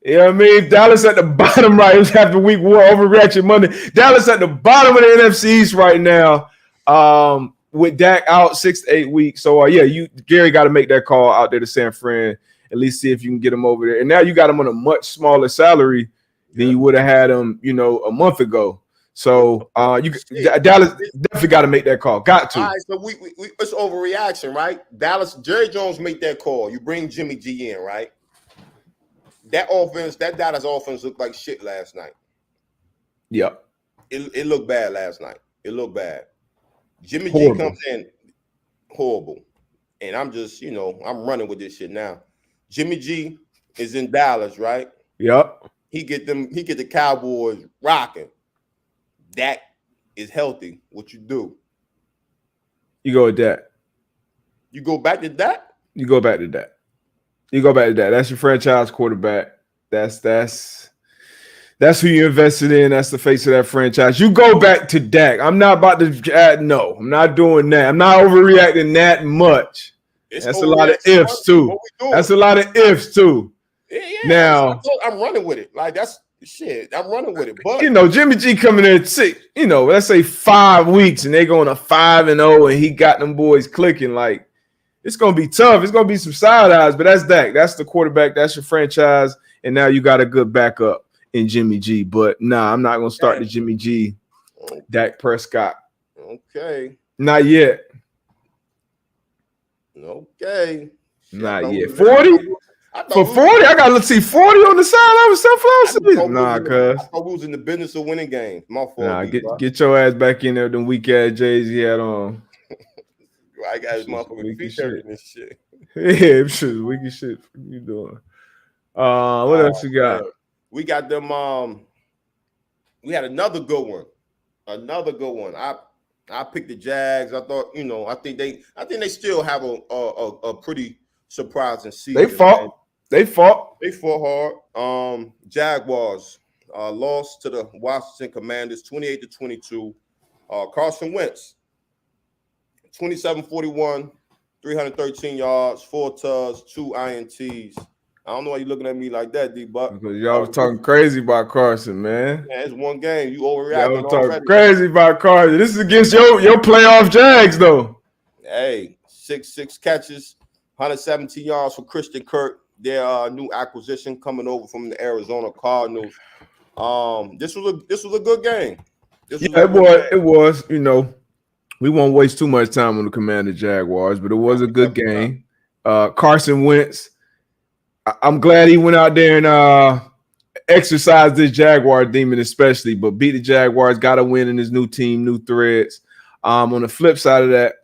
you know what I mean? Dallas at the bottom right. It was after week one, overreaction Monday. Dallas at the bottom of the NFC East right now. with Dak out 6 to 8 weeks. So Gary got to make that call out there to San Fran. At least see if you can get him over there. And now you got him on a much smaller salary than you would have had him, a month ago. So Dallas definitely got to make that call. Got to. All right, so we it's overreaction, right? Dallas, Jerry Jones made that call. You bring Jimmy G in, right? That Dallas offense looked like shit last night. Yep. It looked bad last night. It looked bad. Jimmy Horrible. G comes in horrible. And I'm just, I'm running with this shit now. Jimmy G is in Dallas, right? Yep. He get the Cowboys rocking. Dak is healthy. What you do? You go with that. You go back to that? You go back to that. You go back to that. That's your franchise quarterback. That's who you invested in. That's the face of that franchise. You go back to Dak. I'm not about to no. I'm not doing that. I'm not overreacting that much. That's a lot of ifs too. That's a lot of ifs too. Yeah. Now I'm running with it. Like that's shit. I'm running with it. But Jimmy G coming in at 6. Let's say 5 weeks and they going to 5-0 and he got them boys clicking. Like it's gonna be tough. It's gonna be some side eyes, but that's Dak. That's the quarterback. That's your franchise. And now you got a good backup in Jimmy G. But nah, I'm not gonna start the Jimmy G. Dak Prescott. Okay. Not yet. Okay. Not yet. 40? For 40, I gotta see 40 on the sideline with sunflower seeds. Nah, cuz. I thought we was in the business of winning games. My fault. Nah, get your ass back in there, them weak ass J's he had on. I got his motherfucking feature and shit. Yeah, shit, wicked shit. What you doing? What else you got? We got them. We had another good one. I picked the Jags. I thought, I think they still have a pretty surprising season. They fought hard. Jaguars lost to the Washington Commanders 28-22. Carson Wentz 27-41, 313 yards, 4 tugs, 2 INTs. I don't know why you're looking at me like that, D-Buck. Because y'all was talking crazy about Carson, man. Yeah, it's one game. You overreacting. Y'all was talking crazy about Carson. This is against your playoff Jags, though. Hey, 6 catches, 117 yards for Christian Kirk. Their new acquisition coming over from the Arizona Cardinals. This was a good game. It was. We won't waste too much time on the Commander Jaguars, but it was a good game. Carson Wentz. I'm glad he went out there and exercised this Jaguar demon, especially, but beat the Jaguars, got a win in his new team, new threads. On the flip side of that,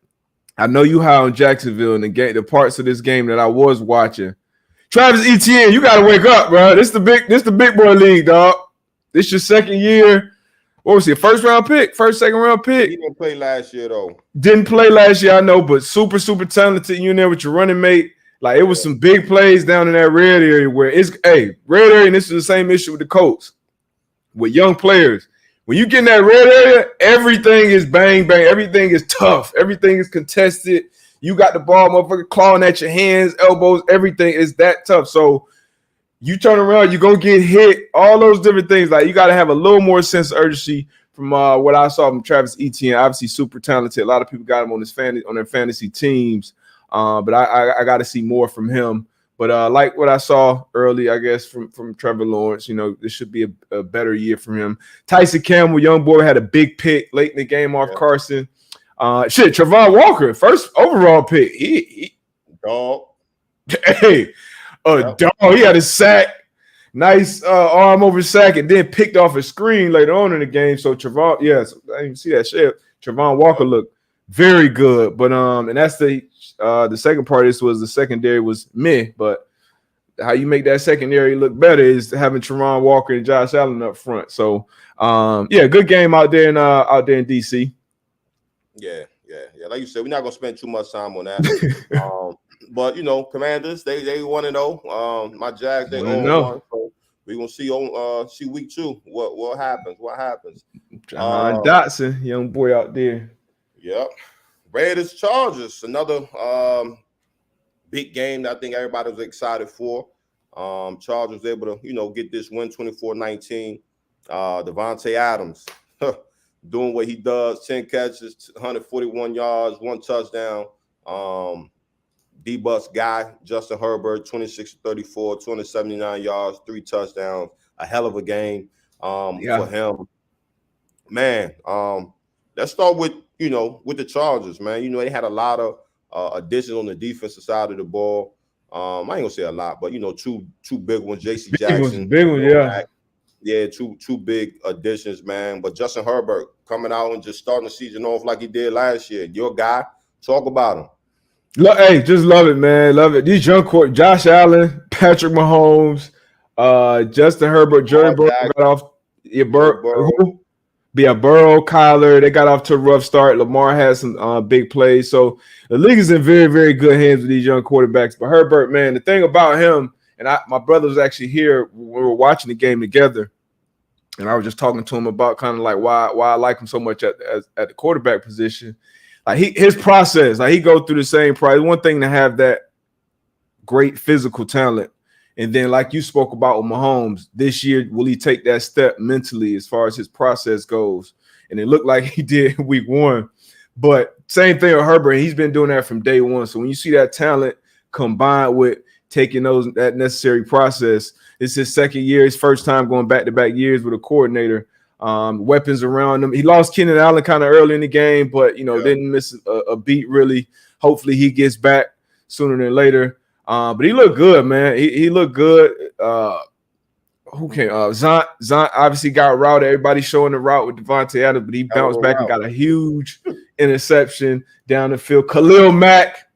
I know you high on Jacksonville in the parts of this game that I was watching. Travis Etienne, you got to wake up, bro. This the big boy league, dog. This your second year. What was he? Second round pick? He didn't play last year, though. Didn't play last year, I know, but super, super talented. You in there with your running mate. Like, it was some big plays down in that red area where red area, and this is the same issue with the Colts. With young players, when you get in that red area, everything is bang, bang. Everything is tough. Everything is contested. You got the ball, motherfucker, clawing at your hands, elbows. Everything is that tough. So you turn around, you're going to get hit. All those different things. Like, you got to have a little more sense of urgency from what I saw from Travis Etienne. Obviously, super talented. A lot of people got him on their fantasy teams. But I got to see more from him. But like what I saw early, I guess, from Trevor Lawrence, this should be a better year for him. Tyson Campbell, young boy, had a big pick late in the game off Carson. Travon Walker, first overall pick. He dog. Hey, dog. He had a sack. Nice arm over sack, and then picked off a screen later on in the game. So Travon, I didn't see that shit. Travon Walker looked very good. But and that's the second part. This was the secondary was meh, but how you make that secondary look better is having Travon Walker and Josh Allen up front. So good game out there in DC. Yeah. Like you said, we're not gonna spend too much time on that. But Commanders, they 1-0. My Jags, they 0-1. So we're gonna see week 2 what happens. John Dotson, young boy out there. Yep. Raiders Chargers, another big game that I think everybody was excited for. Chargers able to, get this win 24-19. Devontae Adams doing what he does, 10 catches, 141 yards, 1 touchdown. D-Bus guy, Justin Herbert, 26-34, 279 yards, 3 touchdowns. A hell of a game for him. Man, let's start with, with the Chargers, man. They had a lot of additions on the defensive side of the ball. I ain't gonna say a lot, but two big ones. J.C. Jackson, big ones, yeah. Yeah, two big additions, man. But Justin Herbert coming out and just starting the season off like he did last year. Your guy, talk about him. Hey, just love it, man. Love it. These young court, Josh Allen, Patrick Mahomes, Justin Herbert, Jerry Burrow got off. Burrow, Kyler, they got off to a rough start. Lamar had some big plays. So the league is in very, very good hands with these young quarterbacks. But Herbert, man, the thing about him, and my brother was actually here when we were watching the game together, and I was just talking to him about kind of like why I like him so much at the quarterback position. Like his process, like he go through the same process. One thing to have that great physical talent, and then like you spoke about with Mahomes, this year will he take that step mentally as far as his process goes? And it looked like he did week 1. But same thing with Herbert, he's been doing that from day one. So when you see that talent combined with taking that necessary process, it's his second year, his first time going back-to-back years with a coordinator. Weapons around him. He lost Keenan Allen kind of early in the game, but didn't miss a beat really. Hopefully he gets back sooner than later. But he looked good, man. He looked good. Who came? Zont obviously got routed. Everybody showing the route with Devontae Adams, but he bounced back and got a huge interception down the field. Khalil Mack,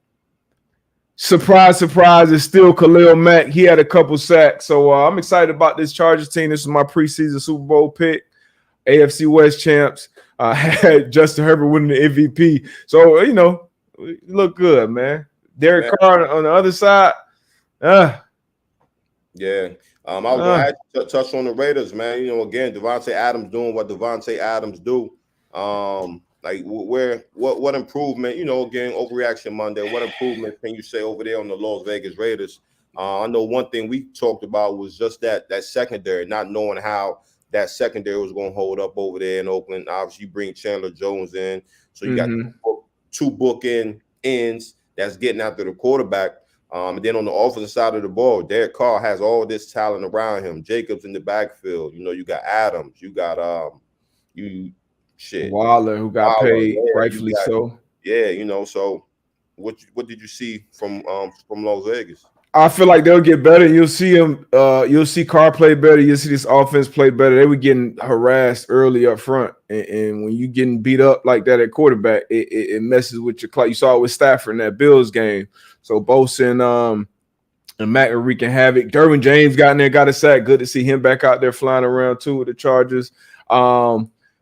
surprise, is still Khalil Mack. He had a couple sacks. So I'm excited about this Chargers team. This is my preseason Super Bowl pick. AFC West champs. Had Justin Herbert winning the MVP. So, look good, man. Derek Carr on the other side. Yeah. I was going to touch on the Raiders, man. Again, Devontae Adams doing what Devontae Adams do. Like what improvement, again, Overreaction Monday, what improvement can you say over there on the Las Vegas Raiders? I know one thing we talked about was just that secondary, not knowing how that secondary was going to hold up over there in Oakland. Obviously, you bring Chandler Jones in. So you got two bookend ends that's getting after the quarterback. And then on the offensive side of the ball, Derek Carr has all this talent around him. Jacobs in the backfield. You got Adams. You got Waller, who got paid, rightfully so. Yeah, so what did you see from Las Vegas? I feel like they'll get better. You'll see him. You'll see Carr play better. You'll see this offense play better. They were getting harassed early up front, and when you getting beat up like that at quarterback, it messes with your clock. You saw it with Stafford in that Bills game. So Bosa and Mack are wreaking havoc. Derwin James got in there, got a sack. Good to see him back out there flying around too with the Chargers.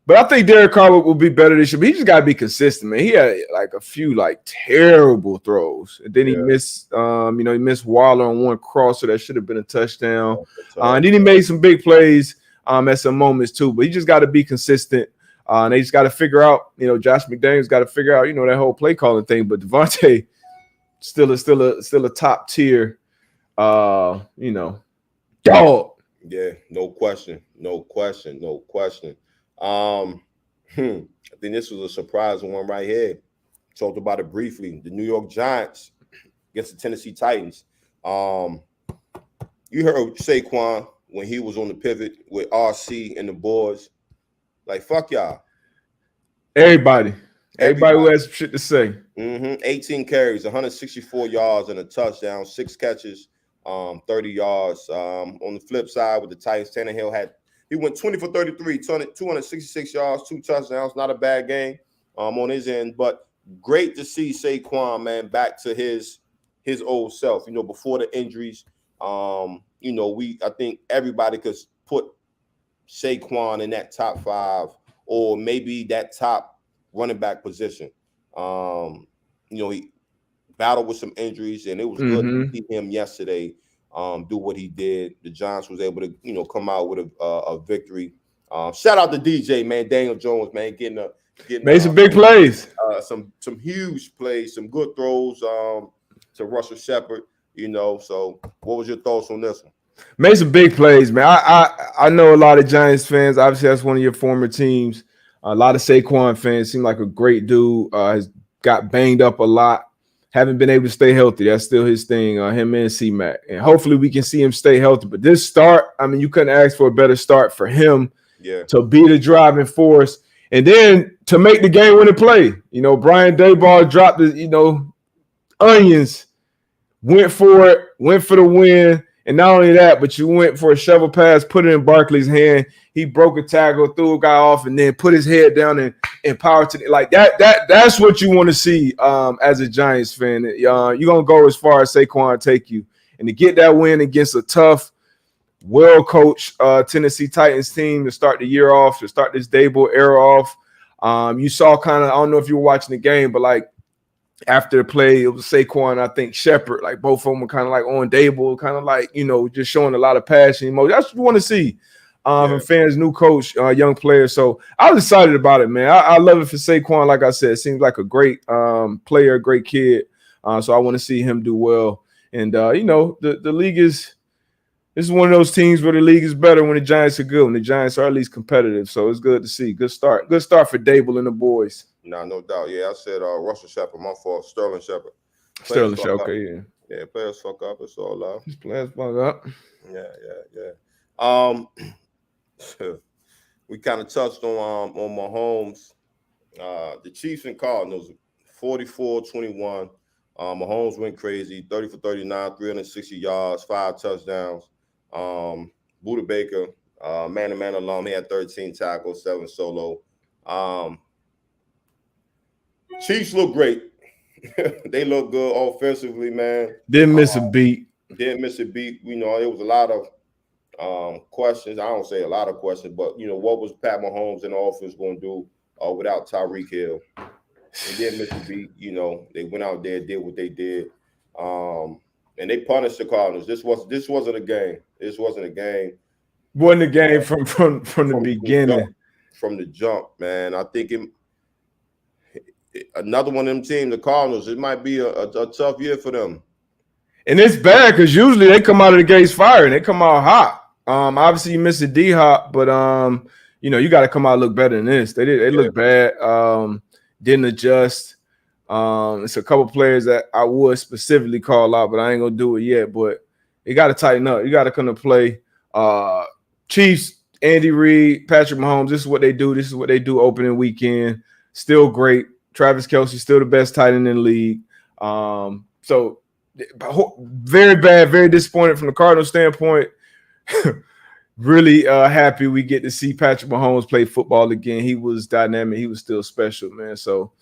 But I think Derek Carr will be better this year. But he just got to be consistent, man. He had like a few terrible throws, and then he missed. He missed Waller on one crosser that should have been a touchdown. And then he made some big plays at some moments too. But he just got to be consistent. And they just got to figure out. Josh McDaniels got to figure out. That whole play calling thing. But Devontae still a top tier. Dog. Yeah, no question. I think this was a surprising one right here. Talked about it briefly. The New York Giants against the Tennessee Titans. You heard Saquon when he was on the pivot with RC and the boys. Like, fuck y'all. Everybody who has shit to say. 18 carries, 164 yards and a touchdown, 6 catches, 30 yards. On the flip side with the Titans, Tannehill he went 20 for 33, 266 yards, 2 touchdowns. Not a bad game on his end, but great to see Saquon, man, back to his old self. Before the injuries, I think everybody could put Saquon in that top 5 or maybe that top running back position. He battled with some injuries, and it was good to see him yesterday do what he did. The Giants was able to, come out with a victory. Shout out to DJ, man, Daniel Jones, man, getting made some big plays, some huge plays, some good throws to Russell Shepard. So what was your thoughts on this one? Made some big plays, man. I know a lot of Giants fans. Obviously, that's one of your former teams. A lot of Saquon fans seem like a great dude. Has got banged up a lot. Haven't been able to stay healthy. That's still his thing, him and C-Mac. And hopefully we can see him stay healthy. But this start, I mean, you couldn't ask for a better start for him to be the driving force. And then to make the game-winning play. You know, Brian Daboll dropped the, onions, went for it, went for the win. And not only that, but you went for a shovel pass, put it in Barkley's hand. He broke a tackle, threw a guy off, and then put his head down and power to the, like that. That's what you want to see as a Giants fan. You're gonna go as far as Saquon take you, and to get that win against a tough, well-coached Tennessee Titans team to start the year off, to start this Dable era off. You saw kind of, I don't know if you were watching the game, but like after the play, it was Saquon, I think Shepard, like both of them were kind of like on Dable, kind of like, just showing a lot of passion, emotion. That's what you want to see from fans, new coach, young players. So I was excited about it, man. I love it for Saquon. Like I said, it seems like a great player, great kid. So I want to see him do well. And, the league this is one of those teams where the league is better when the Giants are good, when the Giants are at least competitive. So it's good to see. Good start. Good start for Dable and the boys. No doubt. Yeah, I said Russell Shepard. My fault. Sterling Shepard. Sterling Shepard, okay, yeah. Yeah, players fuck up. It's all love. Players fuck up. Yeah. We kind of touched on Mahomes. The Chiefs and Cardinals, 44-21. Mahomes went crazy, 30 for 39, 360 yards, 5 touchdowns. Buda Baker, man-to-man alum, he had 13 tackles, 7 solo. Chiefs look great. They look good offensively, man. Didn't miss a beat. Didn't miss a beat. It was a lot of questions. I don't say a lot of questions, but, what was Pat Mahomes and the offense going to do without Tyreek Hill? They didn't miss a beat. They went out there, did what they did. And they punished the Cardinals. This wasn't a game. This wasn't a game. Wasn't a game from the beginning. From the jump, man. I think another one of them teams, the Cardinals, it might be a tough year for them. And it's bad because usually they come out of the gates firing. They come out hot. Obviously you missed a D-Hop, but you got to come out and look better than this. They look bad. Didn't adjust. It's a couple players that I would specifically call out, but I ain't gonna do it yet. But you got to tighten up. You got to come to play. Chiefs, Andy Reid, Patrick Mahomes. This is what they do. This is what they do opening weekend. Still great. Travis Kelce, still the best tight end in the league. So very bad, very disappointed from the Cardinals standpoint. Really happy we get to see Patrick Mahomes play football again. He was dynamic. He was still special, man. So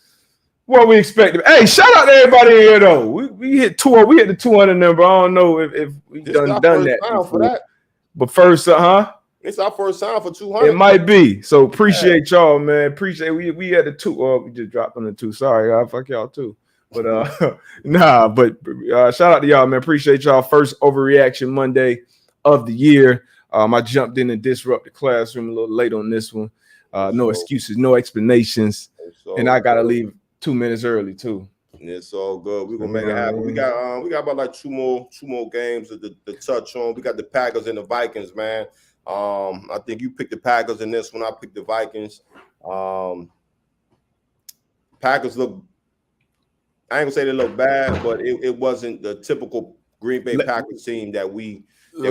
what we expected. Hey, shout out to everybody here though. We hit the 200 number. I don't know if we done that before. That. But first, it's our first time for 200. It might be. So appreciate y'all, man. Appreciate we had the 2. We just dropped on the 2. Sorry, I fuck y'all too. But shout out to y'all, man. Appreciate y'all. First Overreaction Monday of the year. I jumped in and disrupted the classroom a little late on this one. No excuses, no explanations. And I gotta leave 2 minutes early too. It's all good. We're gonna make it happen. We got about like two more games to touch on. We got the Packers and the Vikings, man. I think you picked the Packers in this one. I picked the Vikings. Packers look, I ain't gonna say they look bad, but it wasn't the typical Green Bay Packers team that we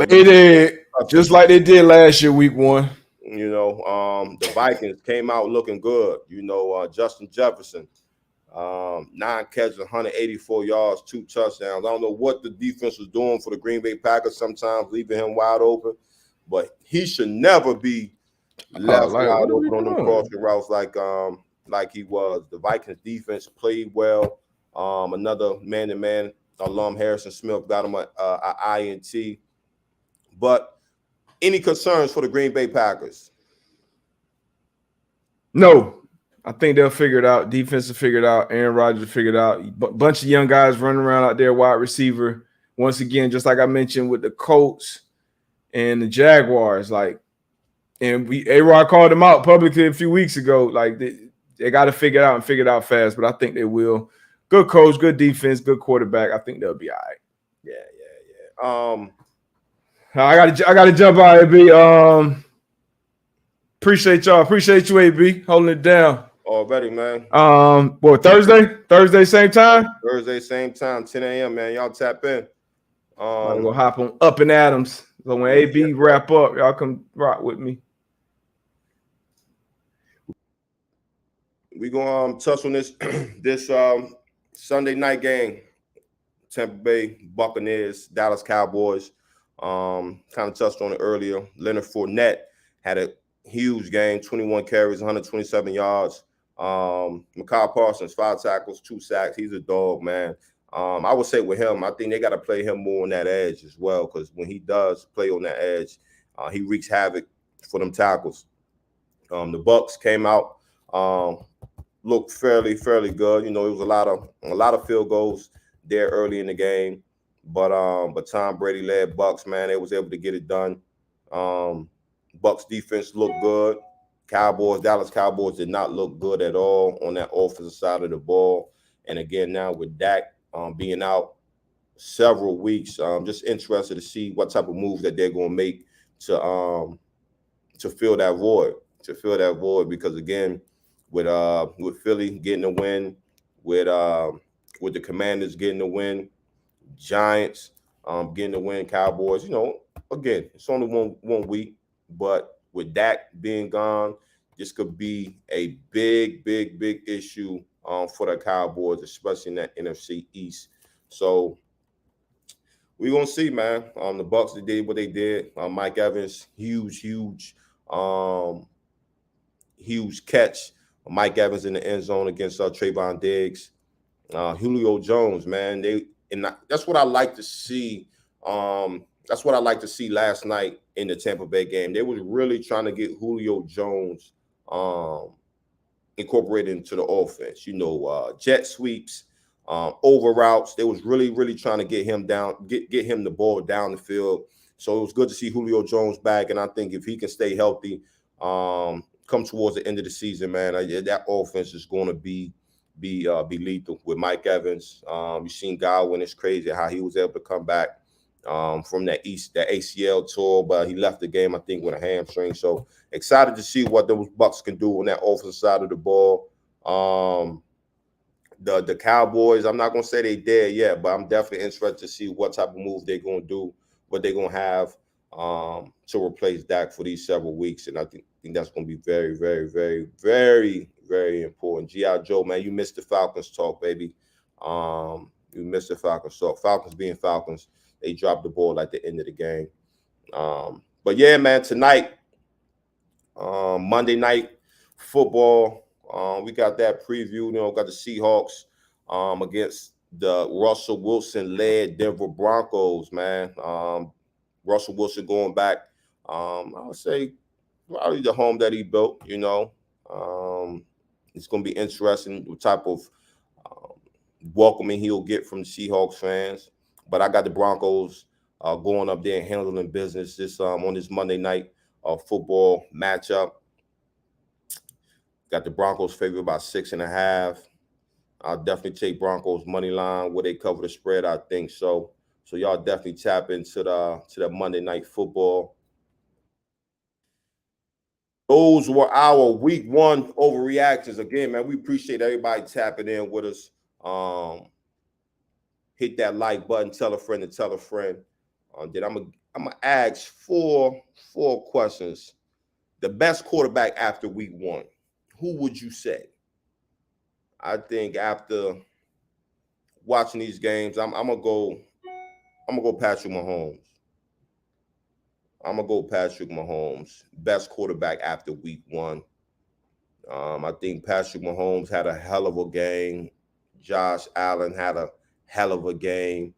did just like they did last year, week 1. The Vikings came out looking good. Justin Jefferson, 9 catches, 184 yards, 2 touchdowns. I don't know what the defense was doing for the Green Bay Packers, sometimes leaving him wide open, but he should never be left wide open on them crossing routes like he was. The Vikings defense played well. Another man-to-man alum, Harrison Smith, got him a INT. But any concerns for the Green Bay Packers? No. I think they'll figure it out. Defense will figure it out. Aaron Rodgers will figure it out. Bunch of young guys running around out there, wide receiver. Once again, just like I mentioned with the Colts and the Jaguars, A-Rod called them out publicly a few weeks ago. Like they got to figure it out and figure it out fast, but I think they will. Good coach, good defense, good quarterback. I think they'll be all right. Yeah. I gotta jump out and be Appreciate y'all. Appreciate you, AB, holding it down. Already, man. Thursday, same time? Thursday, same time, 10 a.m., man. Y'all tap in. We'll hop on Up and Adams. So when AB wrap up, y'all come rock with me. We gonna touch on this this Sunday night game. Tampa Bay Buccaneers, Dallas Cowboys. Kind of touched on it earlier. Leonard Fournette had a huge game, 21 carries, 127 yards. Micah Parsons, 5 tackles, 2 sacks. He's a dog, man. I would say with him, I think they got to play him more on that edge as well, because when he does play on that edge, he wreaks havoc for them tackles. The Bucs came out, looked fairly good. You know, it was a lot of field goals there early in the game, but Tom Brady led Bucs, man. They was able to get it done. Bucs defense looked good. Dallas Cowboys did not look good at all on that offensive side of the ball. And again, now with Dak being out several weeks, just interested to see what type of moves that they're going to make to fill that void. Because again, with Philly getting a win, with the Commanders getting a win, Giants getting a win, Cowboys, you know, again, it's only one week, but with Dak being gone, this could be a big issue for the Cowboys, especially in that NFC East. So we're gonna see, man. The Bucs, they did what they did. Mike Evans, huge catch. Mike Evans in the end zone against Trayvon Diggs. Julio Jones, man. That's what I like to see. That's what I like to see last night in the Tampa Bay game. They was really trying to get Julio Jones incorporated into the offense. You know, jet sweeps, over routes. They was really trying to get him down, get him the ball down the field. So it was good to see Julio Jones back, and I think if he can stay healthy, come towards the end of the season, man, that offense is going to be lethal with Mike Evans. You've seen Godwin. It's crazy how he was able to come back from that ACL tour, but he left the game, I think, with a hamstring. So excited to see what those Bucs can do on that offensive side of the ball. The Cowboys, I'm not gonna say they dead yet, but I'm definitely interested to see what type of move they're gonna do, what they're gonna have to replace Dak for these several weeks, and I think that's gonna be very important. G.I. Joe, man, you missed the Falcons talk, baby. You missed the Falcons talk. Falcons being Falcons. They dropped the ball at the end of the game. But yeah, man, tonight, Monday night football, we got that preview. You know, got the Seahawks against the Russell Wilson-led Denver Broncos, man. Russell Wilson going back, I would say, probably the home that he built, you know. It's going to be interesting what type of welcoming he'll get from the Seahawks fans. But I got the Broncos going up there and handling business this on this Monday night football matchup. Got the Broncos favored by 6.5. I'll definitely take Broncos money line where they cover the spread, I think so. So y'all definitely tap into the Monday night football. Those were our week 1 overreactions. Again, man, we appreciate everybody tapping in with us. Hit that like button, tell a friend to tell a friend. Then I'm gonna ask four questions. The best quarterback after week 1, who would you say? I think after watching these games, I'm gonna go Patrick Mahomes. I'm gonna go Patrick Mahomes, best quarterback after week 1. I think Patrick Mahomes had a hell of a game. Josh Allen had a hell of a game.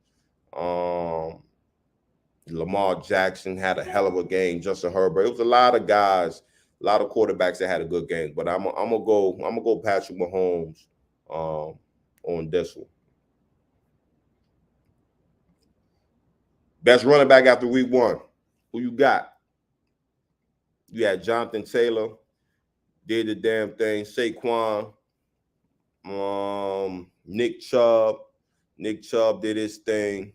Lamar Jackson had a hell of a game. Justin Herbert. It was a lot of guys, a lot of quarterbacks that had a good game. But I'm gonna go Patrick Mahomes on this one. Best running back after week 1. Who you got? You had Jonathan Taylor, did the damn thing. Saquon, Nick Chubb. Nick Chubb did his thing.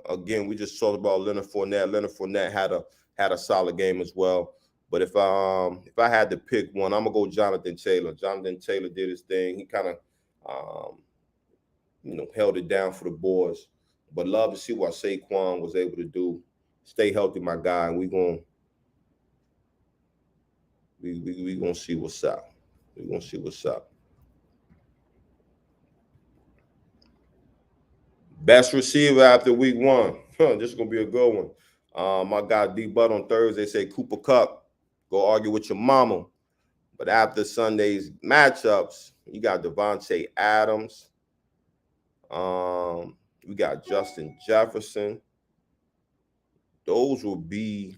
Again, we just talked about Leonard Fournette. Leonard Fournette had a solid game as well. But if I had to pick one, I'm gonna go Jonathan Taylor. Jonathan Taylor did his thing. He kind of held it down for the boys. But love to see what Saquon was able to do. Stay healthy, my guy, and we gonna see what's up. We're gonna see what's up. Best receiver after week 1. This is gonna be a good one. My guy D Butt on Thursday said Cooper Kupp. Go argue with your mama. But after Sunday's matchups, you got Devontae Adams. We got Justin Jefferson. Those would be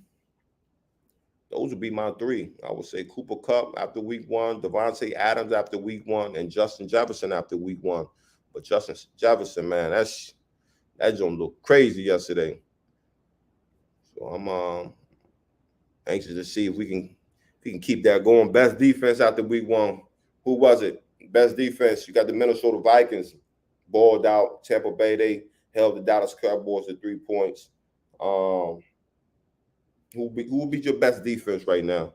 my 3. I would say Cooper Kupp after week 1, Devontae Adams after week 1, and Justin Jefferson after week 1. But Justin Jefferson, man, that don't look crazy yesterday. So I'm anxious to see if we can keep that going. Best defense after week 1. Who was it? Best defense. You got the Minnesota Vikings balled out. Tampa Bay, they held the Dallas Cowboys to 3 points. Who will be your best defense right now?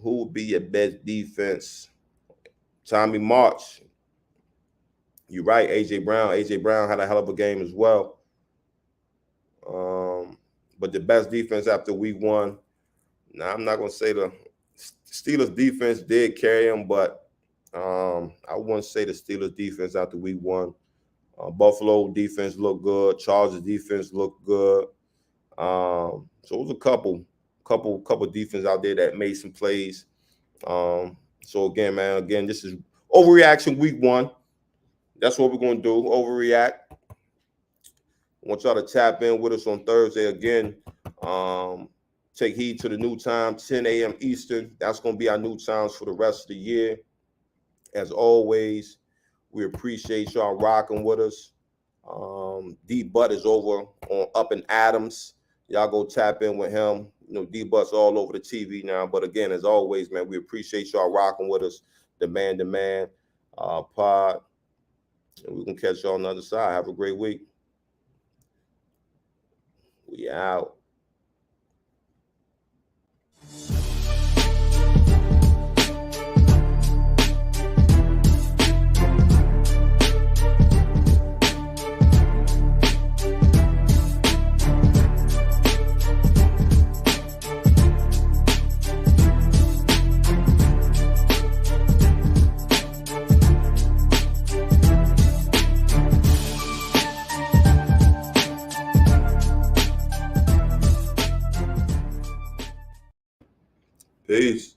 Who will be your best defense? Tommy March. You're right, AJ Brown. AJ Brown had a hell of a game as well. But the best defense after week 1. Now, I'm not going to say the Steelers defense did carry them, but I wouldn't say the Steelers defense after week 1. Buffalo defense looked good. Chargers defense looked good. So it was a couple defense out there that made some plays. So again, man, this is Overreaction week 1. That's what we're going to do, overreact. I want y'all to tap in with us on Thursday again. Take heed to the new time, 10 a.m. Eastern. That's going to be our new times for the rest of the year. As always, we appreciate y'all rocking with us. D Butt is over on Up and Adams. Y'all go tap in with him. D Butt's all over the TV now. But again, as always, man, we appreciate y'all rocking with us. The Man pod. And we can catch y'all on the other side. Have a great week. We out. Peace.